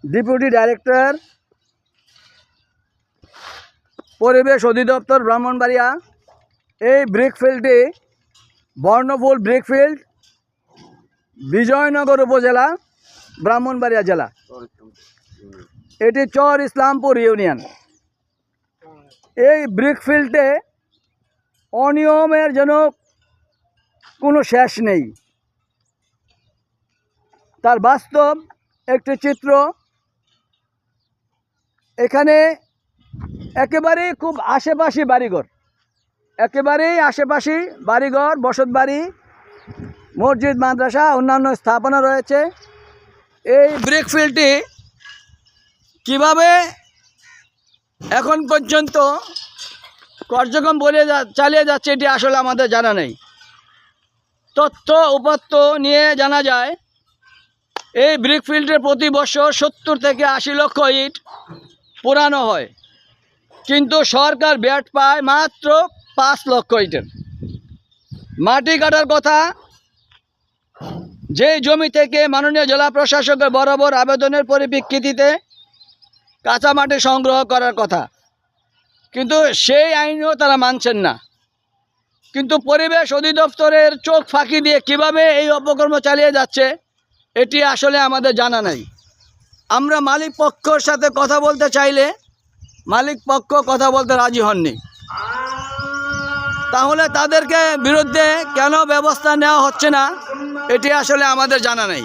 Deputy director, পরিবেশ অধিদপ্তর, ব্রাহ্মণবাড়িয়া। এই ব্রিকফিল্ডটি বর্ণফুল ব্রিকফিল্ড, বিজয়নগর উপজেলা, ব্রাহ্মণবাড়িয়া জেলা। এটি চর ইসলামপুর ইউনিয়ন। এই ব্রিকফিল্ডে অনিয়মের যেন কোনো শেষ নেই। তার বাস্তব একটি চিত্র। এখানে একেবারেই খুব আশেপাশি বাড়িঘর, একেবারেই আশেপাশি বাড়িঘর, বসতবাড়ি, মসজিদ, মাদ্রাসা, অন্যান্য স্থাপনা রয়েছে। এই ব্রিকফিল্ডটি কীভাবে এখন পর্যন্ত কার্যক্রম চালিয়ে যাচ্ছে এটি আসলে আমাদের জানা নেই। তথ্য উপাত্ত নিয়ে জানা যায় এই ব্রিকফিল্ডের প্রতি বছর 70 থেকে 80 লক্ষ ইট পোড়ানো হয়, কিন্তু সরকার ব্যাট পায় মাত্র 5 লক্ষ ইটের। মাটি কাটার কথা, যেই জমি থেকে মাননীয় জেলা প্রশাসকের বরাবর আবেদনের পরিপ্রেক্ষিতে কাঁচা মাটি সংগ্রহ করার কথা, কিন্তু সেই আইনও তারা মানছেন না। কিন্তু পরিবেশ অধিদপ্তরের চোখ ফাঁকি দিয়ে কিভাবে এই অপকর্ম চালিয়ে যাচ্ছে এটি আসলে আমাদের জানা নেই। আমরা মালিক পক্ষের সাথে কথা বলতে চাইলে মালিক পক্ষ কথা বলতে রাজি হননি। তাহলে তাদেরকে বিরুদ্ধে কেন ব্যবস্থা নেওয়া হচ্ছে না এটি আসলে আমাদের জানা নেই।